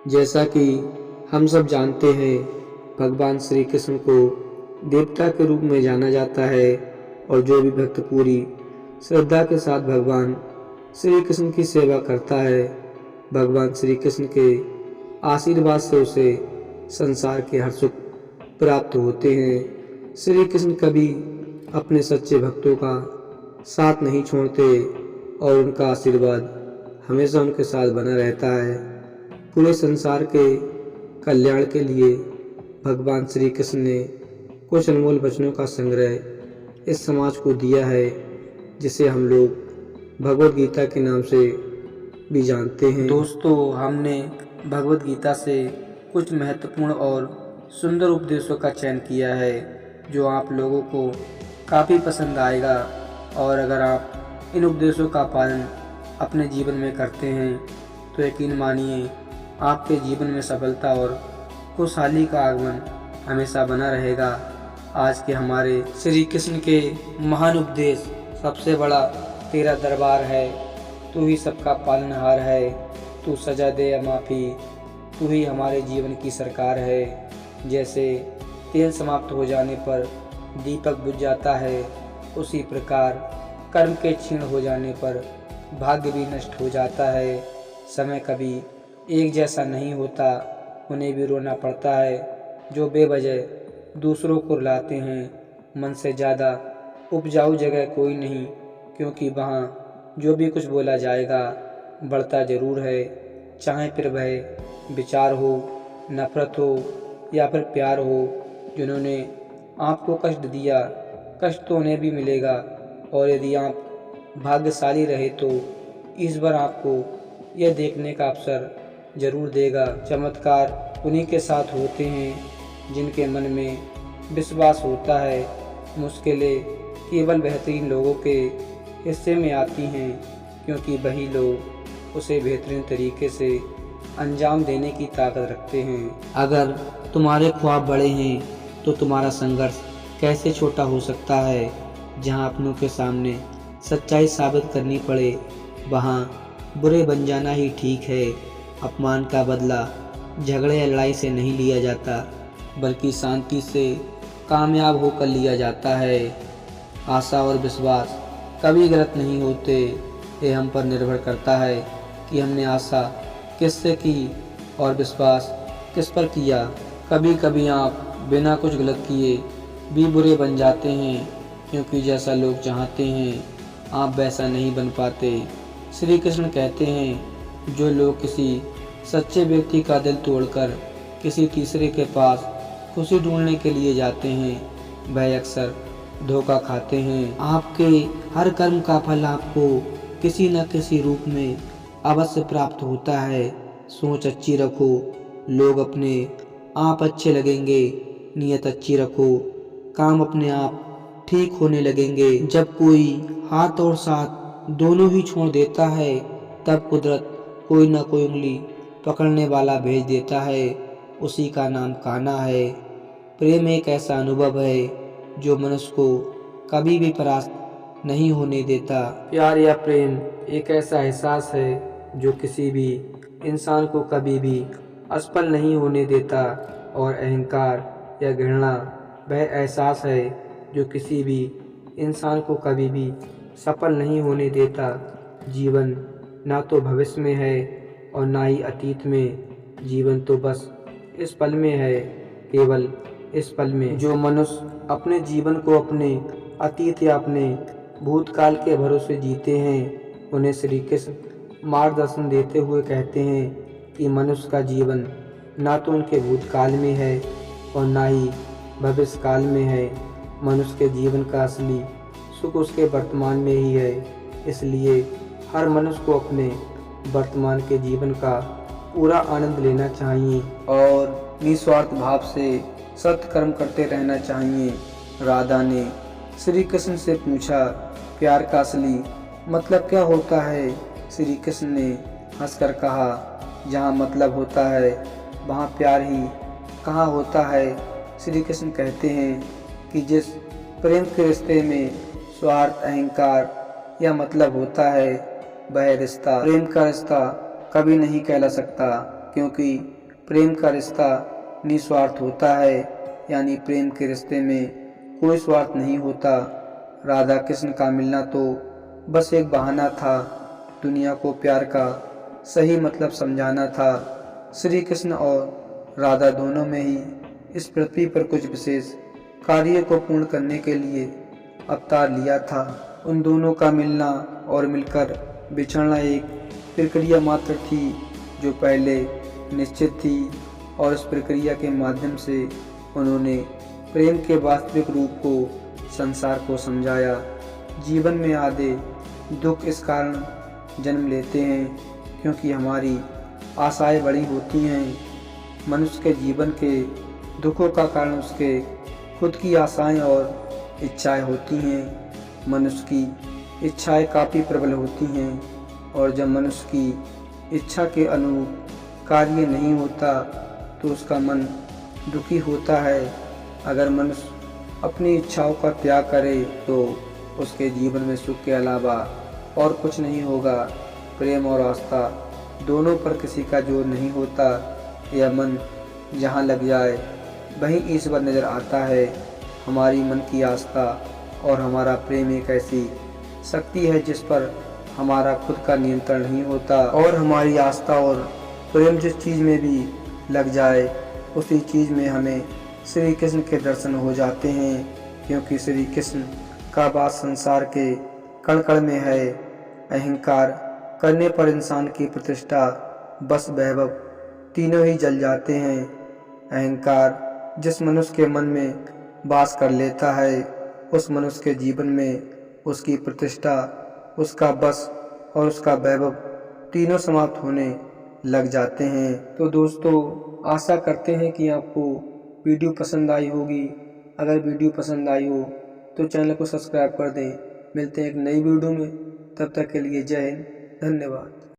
जैसा कि हम सब जानते हैं, भगवान श्री कृष्ण को देवता के रूप में जाना जाता है और जो भी भक्त पूरी श्रद्धा के साथ भगवान श्री कृष्ण की सेवा करता है, भगवान श्री कृष्ण के आशीर्वाद से उसे संसार के हर सुख प्राप्त होते हैं। श्री कृष्ण कभी अपने सच्चे भक्तों का साथ नहीं छोड़ते और उनका आशीर्वाद हमेशा उनके साथ बना रहता है। पूरे संसार के कल्याण के लिए भगवान श्री कृष्ण ने कुछ अनमोल वचनों का संग्रह इस समाज को दिया है, जिसे हम लोग भगवत गीता के नाम से भी जानते हैं। दोस्तों, हमने भगवत गीता से कुछ महत्वपूर्ण और सुंदर उपदेशों का चयन किया है, जो आप लोगों को काफ़ी पसंद आएगा। और अगर आप इन उपदेशों का पालन अपने जीवन में करते हैं तो यकीन मानिए आपके जीवन में सफलता और खुशहाली का आगमन हमेशा बना रहेगा। आज के हमारे श्री कृष्ण के महान उपदेश, सबसे बड़ा तेरा दरबार है, तू ही सबका पालनहार है, तू सजा दे या माफ़ी, तू ही हमारे जीवन की सरकार है। जैसे तेल समाप्त हो जाने पर दीपक बुझ जाता है, उसी प्रकार कर्म के क्षीण हो जाने पर भाग्य भी नष्ट हो जाता है। समय कभी एक जैसा नहीं होता, उन्हें भी रोना पड़ता है जो बेवजह दूसरों को रुलाते हैं। मन से ज़्यादा उपजाऊ जगह कोई नहीं, क्योंकि वहाँ जो भी कुछ बोला जाएगा बढ़ता ज़रूर है, चाहे फिर वह विचार हो, नफरत हो या फिर प्यार हो। जिन्होंने आपको कष्ट दिया, कष्ट तो उन्हें भी मिलेगा, और यदि आप भाग्यशाली रहे तो ईश्वर आपको यह देखने का अवसर जरूर देगा। चमत्कार उन्हीं के साथ होते हैं जिनके मन में विश्वास होता है। मुश्किलें केवल बेहतरीन लोगों के हिस्से में आती हैं, क्योंकि वही लोग उसे बेहतरीन तरीके से अंजाम देने की ताकत रखते हैं। अगर तुम्हारे ख्वाब बड़े हैं तो तुम्हारा संघर्ष कैसे छोटा हो सकता है। जहां अपनों के सामने सच्चाई साबित करनी पड़े, वहां बुरे बन जाना ही ठीक है। अपमान का बदला झगड़े या लड़ाई से नहीं लिया जाता, बल्कि शांति से कामयाब होकर लिया जाता है। आशा और विश्वास कभी गलत नहीं होते। ये हम पर निर्भर करता है कि हमने आशा किससे की और विश्वास किस पर किया। कभी कभी आप बिना कुछ गलत किए भी बुरे बन जाते हैं, क्योंकि जैसा लोग चाहते हैं आप वैसा नहीं बन पाते। श्री कृष्ण कहते हैं, जो लोग किसी सच्चे व्यक्ति का दिल तोड़कर किसी तीसरे के पास खुशी ढूंढने के लिए जाते हैं, वह अक्सर धोखा खाते हैं। आपके हर कर्म का फल आपको किसी न किसी रूप में अवश्य प्राप्त होता है। सोच अच्छी रखो, लोग अपने आप अच्छे लगेंगे। नियत अच्छी रखो, काम अपने आप ठीक होने लगेंगे। जब कोई हाथ और साथ दोनों ही छोड़ देता है, तब कुदरत कोई न कोई उंगली पकड़ने वाला भेज देता है। उसी का नाम कान्हा है। प्रेम एक ऐसा अनुभव है जो मनुष्य को कभी भी परास्त नहीं होने देता। प्यार या प्रेम एक ऐसा एहसास है जो किसी भी इंसान को कभी भी असफल नहीं होने देता, और अहंकार या घृणा वह एहसास है जो किसी भी इंसान को कभी भी सफल नहीं होने देता। जीवन ना तो भविष्य में है और ना ही अतीत में, जीवन तो बस इस पल में है, केवल इस पल में। जो मनुष्य अपने जीवन को अपने अतीत या अपने भूतकाल के भरोसे जीते हैं, उन्हें श्री कृष्ण मार्गदर्शन देते हुए कहते हैं कि मनुष्य का जीवन ना तो उनके भूतकाल में है और ना ही भविष्य काल में है। मनुष्य के जीवन का असली सुख उसके वर्तमान में ही है। इसलिए हर मनुष्य को अपने वर्तमान के जीवन का पूरा आनंद लेना चाहिए और निस्वार्थ भाव से सत्कर्म करते रहना चाहिए। राधा ने श्री कृष्ण से पूछा, प्यार का असली मतलब क्या होता है। श्री कृष्ण ने हंसकर कहा, जहाँ मतलब होता है वहाँ प्यार ही कहाँ होता है। श्री कृष्ण कहते हैं कि जिस प्रेम के रिश्ते में स्वार्थ, अहंकार या मतलब होता है, वह रिश्ता प्रेम का रिश्ता कभी नहीं कहला सकता। क्योंकि प्रेम का रिश्ता निस्वार्थ होता है, यानी प्रेम के रिश्ते में कोई स्वार्थ नहीं होता। राधा कृष्ण का मिलना तो बस एक बहाना था, दुनिया को प्यार का सही मतलब समझाना था। श्री कृष्ण और राधा दोनों में ही इस पृथ्वी पर कुछ विशेष कार्य को पूर्ण करने के लिए अवतार लिया था। उन दोनों का मिलना और मिलकर बिछड़ना एक प्रक्रिया मात्र थी जो पहले निश्चित थी, और इस प्रक्रिया के माध्यम से उन्होंने प्रेम के वास्तविक रूप को संसार को समझाया। जीवन में आधे दुख इस कारण जन्म लेते हैं क्योंकि हमारी आशाएं बड़ी होती हैं। मनुष्य के जीवन के दुखों का कारण उसके खुद की आशाएं और इच्छाएं होती हैं। मनुष्य की इच्छाएं काफ़ी प्रबल होती हैं, और जब मनुष्य की इच्छा के अनुरूप कार्य नहीं होता तो उसका मन दुखी होता है। अगर मनुष्य अपनी इच्छाओं का त्याग करे तो उसके जीवन में सुख के अलावा और कुछ नहीं होगा। प्रेम और आस्था दोनों पर किसी का जोर नहीं होता। यह मन जहाँ लग जाए वहीं ईश्वर नज़र आता है। हमारी मन की आस्था और हमारा प्रेम एक ऐसी शक्ति है जिस पर हमारा खुद का नियंत्रण नहीं होता, और हमारी आस्था और प्रेम जिस चीज़ में भी लग जाए उसी चीज़ में हमें श्री कृष्ण के दर्शन हो जाते हैं, क्योंकि श्री कृष्ण का वास संसार के कण कण में है। अहंकार करने पर इंसान की प्रतिष्ठा, बस, वैभव तीनों ही जल जाते हैं। अहंकार जिस मनुष्य के मन में वास कर लेता है उस मनुष्य के जीवन में उसकी प्रतिष्ठा, उसका बस और उसका वैभव तीनों समाप्त होने लग जाते हैं। तो दोस्तों, आशा करते हैं कि आपको वीडियो पसंद आई होगी। अगर वीडियो पसंद आई हो तो चैनल को सब्सक्राइब कर दें। मिलते हैं एक नई वीडियो में, तब तक के लिए जय हिंद, धन्यवाद।